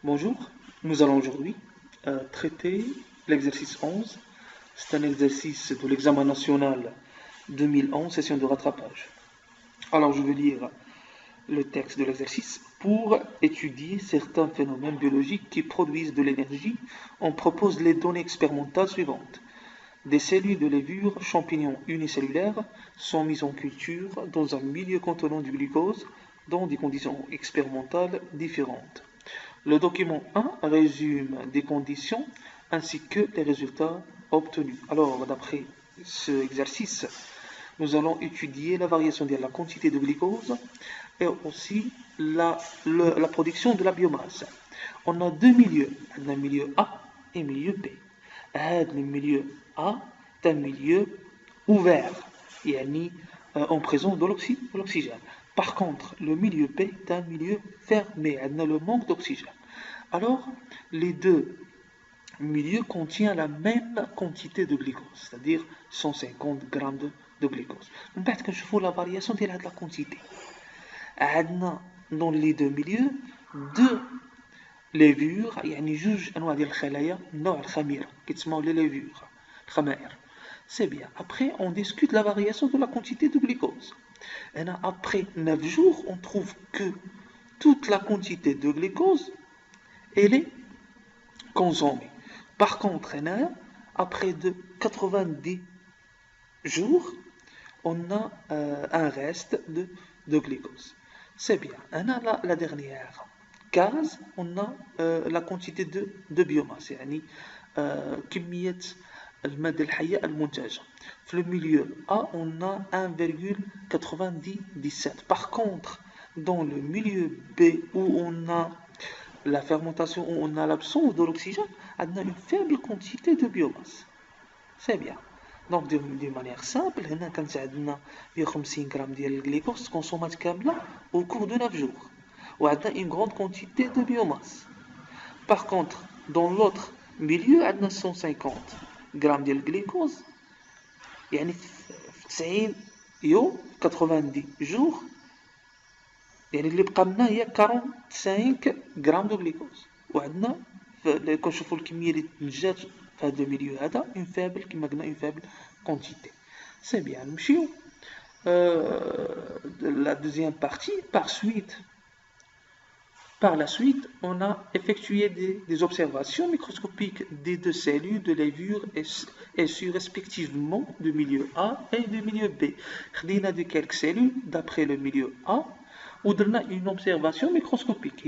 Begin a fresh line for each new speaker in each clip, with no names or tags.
Bonjour, nous allons aujourd'hui traiter l'exercice 11. C'est un exercice de l'examen national 2011, session de rattrapage. Alors je vais lire le texte de l'exercice. Pour étudier certains phénomènes biologiques qui produisent de l'énergie, on propose les données expérimentales suivantes. Des cellules de levure champignons unicellulaires sont mises en culture dans un milieu contenant du glucose dans des conditions expérimentales différentes. Le document 1 résume des conditions ainsi que les résultats obtenus. Alors, d'après ce exercice, nous allons étudier la variation de la quantité de glucose et aussi la production de la biomasse. On a deux milieux, un milieu A et un milieu B. Le milieu A est un milieu ouvert, يعني en présence de l'oxygène. Par contre, le milieu B est un milieu fermé, on a le manque d'oxygène. Alors, les deux milieux contiennent la même quantité de glucose, c'est-à-dire 150 grammes de glucose. من بعد كنشوفوا la variation ديال هاد la quantité. عندنا dans les deux milieux deux levures يعني جوج انواع ديال الخلايا النوع الخميره كيتسموا لي levures الخمائر. C'est bien. Après, on discute la variation de la quantité de glucose. Et là, après 9 jours, on trouve que toute la quantité de glucose, elle est consommée. Par contre, après de 90 jours, on a un reste de glucose. C'est bien. Et là, la dernière case, on a la quantité de biomasse. يعني كمية المادة الحية المنتجة. في le milieu A, on a 1,97. Par contre, dans le milieu B, où on a la fermentation, où on a l'absence de l'oxygène, on a une faible quantité de biomasse. C'est bien. Donc, d'une manière simple, on a 150 grammes de glucose consommée au cours de 9 jours. On a une grande quantité de biomasse. Par contre, dans l'autre milieu, on a 150 grammes de glucose. يعني في 90 يوم 90 جور يعني اللي بقى لنا هي 45 غرام دو غليكوز وعندنا كنشوفوا الكميه اللي تنجات في هذا الميليو هذا اون فابل كما قلنا اون فابل كونتيتي سي بيان نمشيو la deuxième partie Par la suite, on a effectué des observations microscopiques des deux cellules de levure issues respectivement du milieu A et du milieu B. On a de quelques cellules d'après le milieu A ou on a une observation microscopique.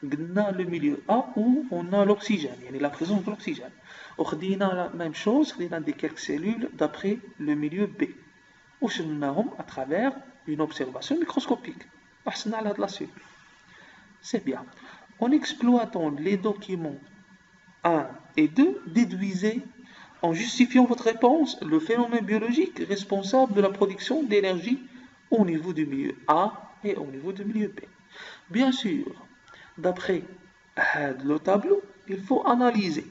On a le milieu A où on a l'oxygène, la présence de l'oxygène. On a la même chose, on a de quelques cellules d'après le milieu B. On a à travers une observation microscopique. C'est bien. En exploitant les documents 1 et 2, déduisez, en justifiant votre réponse, le phénomène biologique responsable de la production d'énergie au niveau du milieu A et au niveau du milieu B. Bien sûr, d'après le tableau, il faut analyser.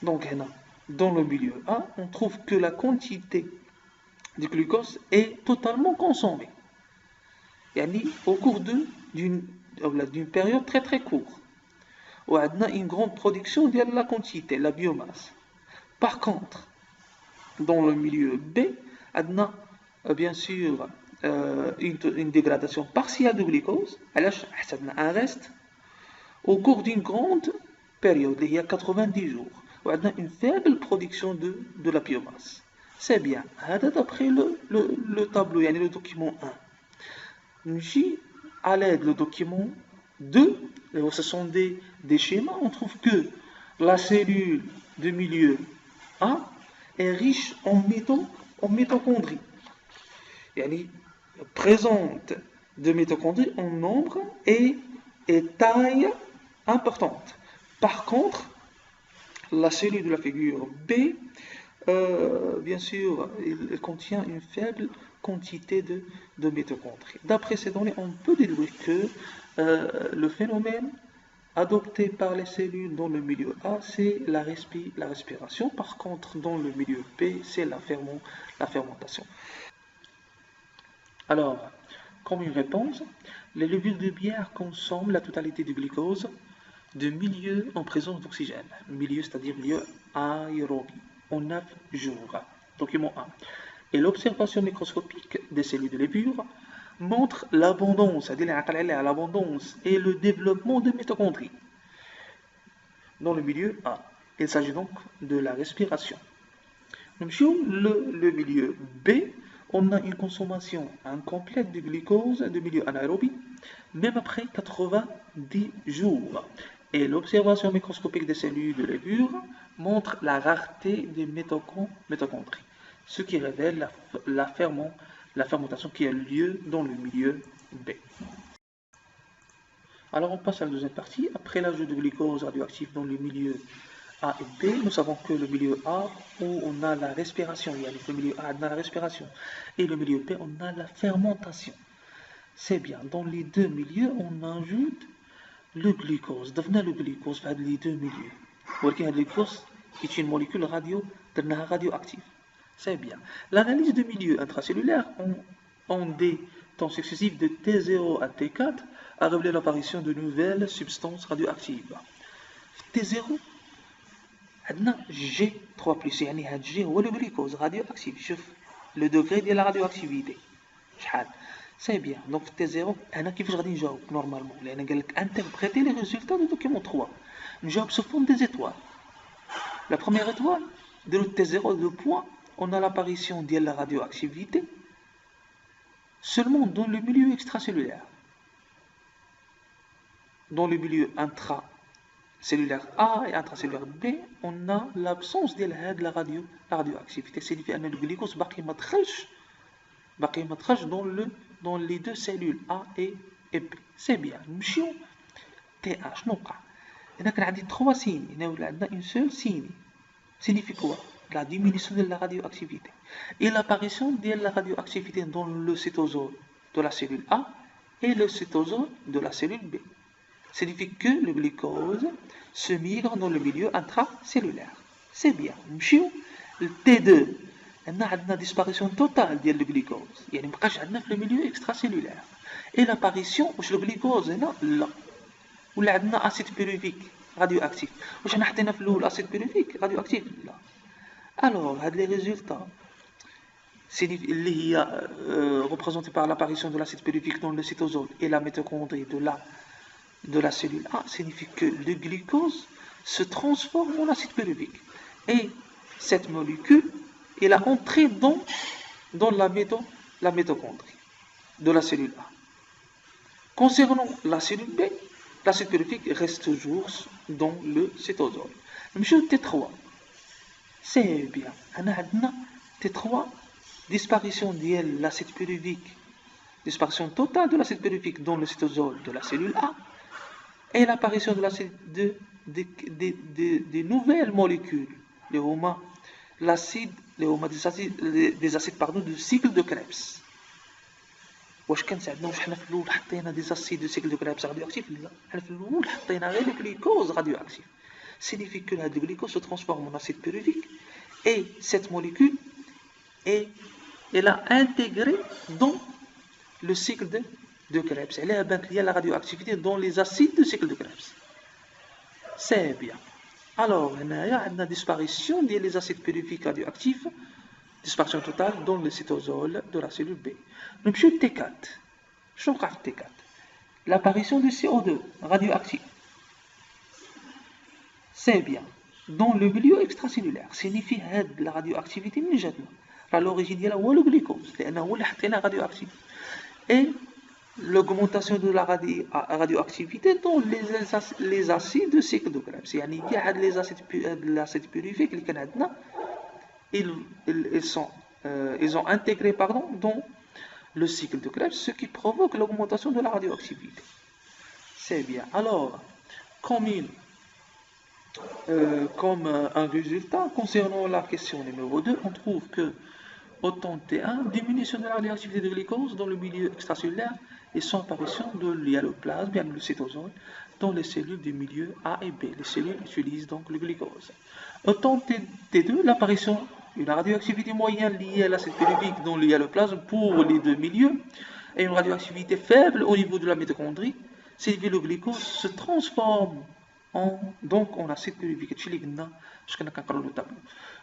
Donc, dans le milieu A, on trouve que la quantité de glucose est totalement consommée. Au cours d'une période très très courte. On a une grande production de la quantité, la biomasse. Par contre, dans le milieu B, on a bien sûr une dégradation partielle de glucose, un reste, au cours d'une grande période, il y a 90 jours. On a une faible production de la biomasse. C'est bien. D'après le tableau, le document 1. À l'aide du document 2, ce sont des schémas, on trouve que la cellule de milieu A est riche en mitochondries. Elle présente de mitochondries en nombre et taille importante. Par contre, la cellule de la figure B, bien sûr, elle contient une faible quantité de mitochondries. D'après ces données, on peut déduire que le phénomène adopté par les cellules dans le milieu A, c'est la respiration. Par contre, dans le milieu B, c'est la fermentation. Alors, comme une réponse, Les levures de bière consomment la totalité du glucose de milieu en présence d'oxygène. Milieu, c'est-à-dire milieu aérobie, en 9 jours. Document 1. Et l'observation microscopique des cellules de levure montre l'abondance, c'est-à-dire l'abondance et le développement de mitochondries dans le milieu A. Il s'agit donc de la respiration. Sur le milieu B, on a une consommation incomplète de glucose de milieu anaérobie, même après 90 jours. Et l'observation microscopique des cellules de levure montre la rareté des mitochondries, ce qui révèle la fermentation qui a lieu dans le milieu B. Alors on passe à la deuxième partie. Après l'ajout de glucose radioactif dans le milieu A et B, nous savons que le milieu A, où on a la respiration, le milieu A, on a la respiration, et le milieu B, on a la fermentation. C'est bien, dans les deux milieux, on ajoute le glucose. Devenez le glucose dans les deux milieux. Le glucose est une molécule radioactive. C'est bien. L'analyse de milieux intracellulaires en des temps successifs de T0 à T4 a révélé l'apparition de nouvelles substances radioactives. T0 عندنا G3+, يعني هاد G هو le glucose radioactif. شوف le degré ديال la radioactivité شحال. C'est bien. Donc T0 هنا كيفاش غادي نجاوب normalement لأن قال لك interpréter les résultats du document 3. نجاوب sous forme des étoiles. La première étoile de le T0 de point, on a l'apparition de la radioactivité seulement dans le milieu extracellulaire. Dans le milieu intracellulaire A et intracellulaire B, on a l'absence de la radioactivité. C'est différent. Le glucose باقي ما دخلش dans les deux cellules A et B. C'est bien. نمشيو TH شنو وقع؟ هنا كان عندي 3 signes. هنا ولا عندنا une seule signe. Signifie quoi? La diminution de la radioactivité et l'apparition de la radioactivité dans le cytosol de la cellule A et le cytosol de la cellule B. Signifie que le glucose se migre dans le milieu intracellulaire. C'est bien. Le T2, on a une disparition totale du glucose. Il y a le milieu extracellulaire. Et l'apparition de le glucose est là. Ou un acide pyruvique radioactif. Ou l'acide pyruvique radioactif là. Alors, les résultats représentés par l'apparition de l'acide pyruvique dans le cytosol et la mitochondrie de la cellule A signifie que le glucose se transforme en acide pyruvique. Et cette molécule est entrée dans la mitochondrie de la cellule A. Concernant la cellule B, l'acide pyruvique reste toujours dans le cytosol. Monsieur T3. C'est bien. On a T3, disparition de l'acide pyruvique, disparition totale de l'acide pyruvique dans le cytosol de la cellule A, et l'apparition de des nouvelles molécules, des acides du cycle de Krebs. واش كنساعدنا واش حنا في الاول حطينا دي اسيد دو سيكل دو كريبس راديواكتيف؟ لا، حنا في الاول حطينا غير الجليكوز راديواكتيف. Signifie que le glucose se transforme en acide pyruvique et cette molécule elle a intégré dans le cycle de Krebs. Elle est liée à la radioactivité dans les acides du cycle de Krebs. C'est bien. Alors, il y a une disparition des acides pyruviques radioactifs, disparition totale dans le cytosol de la cellule B. Nous sommes T4. Je suis T4. L'apparition du CO2 radioactif. C'est bien. Dans le milieu extracellulaire, signifie la radioactivité immédiatement. À l'origine, il y a le glucose, c'est la radioactivité. Et l'augmentation de la radioactivité dans les acides de cycle de Krebs. Il y a les acides pyruviques ils ont intégré dans le cycle de Krebs, ce qui provoque l'augmentation de la radioactivité. C'est bien. Alors, comme un résultat, concernant la question numéro 2, on trouve que autant T1, diminution de la radioactivité de glucose dans le milieu extracellulaire et sans apparition de l'hyaloplasme, bien le cytosol, dans les cellules du milieu A et B. Les cellules utilisent donc le glucose. Autant T2, l'apparition d'une radioactivité moyenne liée à l'acide pyruvique dans l'hyaloplasme pour les deux milieux, et une radioactivité faible au niveau de la mitochondrie, signifie le glucose se transforme en acide pyruvique. Le tableau.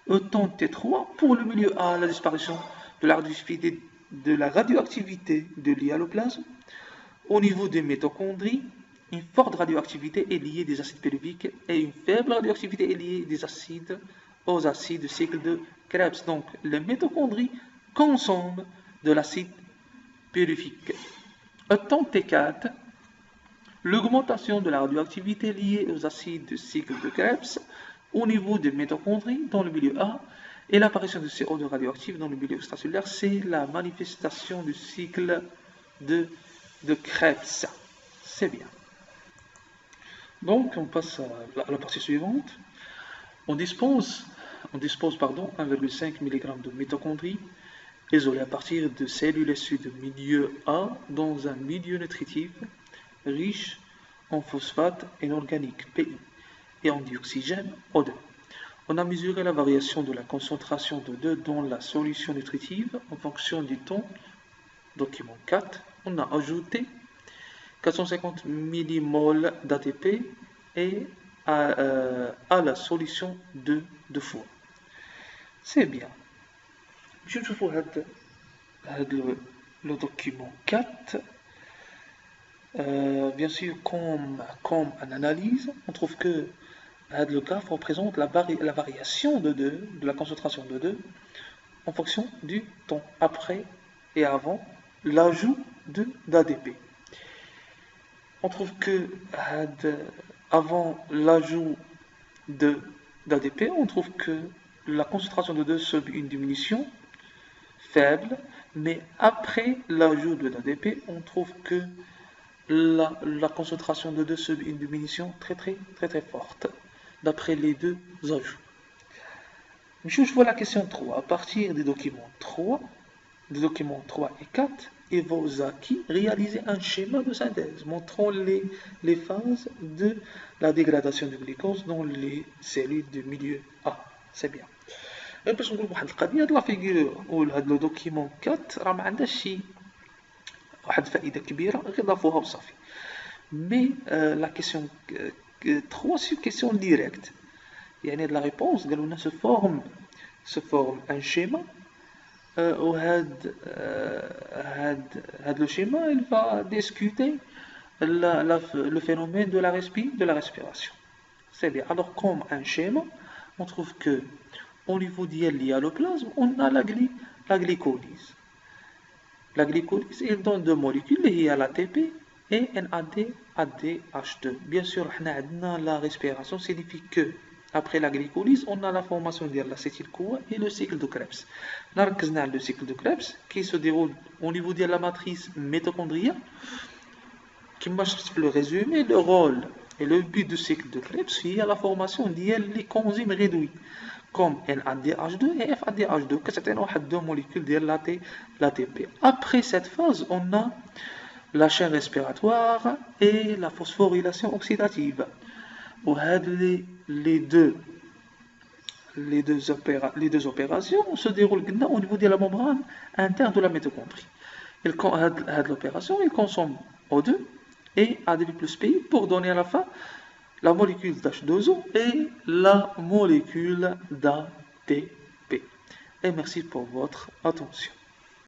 Autant T3 pour le milieu A, la disparition de la radioactivité de l'hyaloplasme. Au niveau des mitochondries, une forte radioactivité est liée des acides pyruviques et une faible radioactivité est liée aux acides cycle de Krebs. Donc, les mitochondries consomment de l'acide pyruvique. Autant T4, l'augmentation de la radioactivité liée aux acides de cycle de Krebs au niveau des mitochondries dans le milieu A et l'apparition de CO2 radioactif dans le milieu extracellulaire, c'est la manifestation du cycle de Krebs. C'est bien. Donc, on passe à la partie suivante. On dispose 1,5 mg de mitochondries isolées à partir de cellules issues de milieu A dans un milieu nutritif riche en phosphate inorganique PI et en dioxygène O2. On a mesuré la variation de la concentration d'O2 dans la solution nutritive en fonction du temps. Document 4. On a ajouté 450 millimoles d'ATP et à la solution de fois. C'est bien. Je vous le document 4. Bien sûr, comme en analyse, on trouve que le graphe représente la variation de la concentration de en fonction du temps après et avant l'ajout d'ADP. On trouve que avant l'ajout d'ADP, on trouve que la concentration de 2 subit une diminution faible, mais après l'ajout de l'ADP, on trouve que la concentration de 2 subit une diminution très forte, d'après les deux ajouts. Je vois la question 3. À partir des documents 3 et 4, Iwasaki réalisait un schéma de synthèse montrant les phases de la dégradation du glucose dans les cellules du milieu A. C'est bien. باش نقول واحد القضيه، هاد لا فيغور ولا هاد لو دوكيمون 4 راه ما عندهاش شي واحد فائده كبيره غير ضافوها وصافي. مي لا كيسيون 3 سي كيسيون ديريكت، يعني هاد لا ريبونس قالوا لنا se forme un schéma وهاد le schéma il va discuter le phénomène de la respiration. C'est bien. Alors comme un schéma, on trouve que au niveau de l'hyaloplasme, on a la glycolyse. La glycolyse, il donne deux molécules, il y a l'ATP et NADH2. Bien sûr, la respiration signifie que après la glycolyse, on a la formation de l'acétyl-CoA et le cycle de Krebs. Le cycle de Krebs qui se déroule au niveau de la matrice mitochondriale, qui marche le résumé, le rôle et le but du cycle de Krebs, il y a la formation des enzymes réduits comme NADH2 et FADH2, que c'est deux molécules de l'ATP. Après cette phase, on a la chaîne respiratoire et la phosphorylation oxydative. Les deux opérations se déroulent au niveau de la membrane interne de la mitochondrie. L'opération, il consomme O2 et ADP plus PI pour donner à la fin la molécule d'H2O et la molécule d'ATP. Et merci pour votre attention.